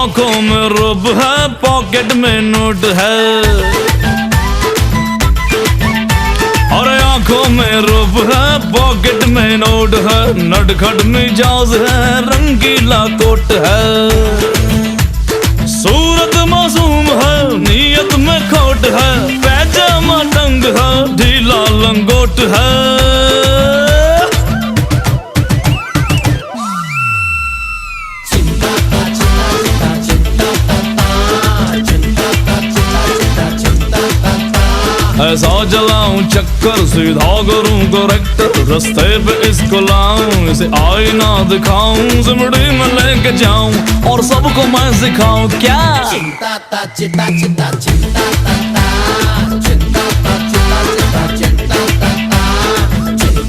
आंखों में रुब है, पॉकेट में नोट है। अरे आंखों में रुब है, पॉकेट में नोट है, नटखट मिजाज है, रंगीला कोट है। सूरत मासूम है, नीयत में खोट है, पैजामा टंग है, ढीला लंगोट है। ऐसा जलाऊं चक्कर, सीधा करूं करेक्टर, रास्ते पे इसको लाऊं, इसे आईना दिखाऊं, सिमड़ी में लेके जाऊं और सबको मैं सिखाऊं क्या। चिंता ता चिता चिता चिंता ता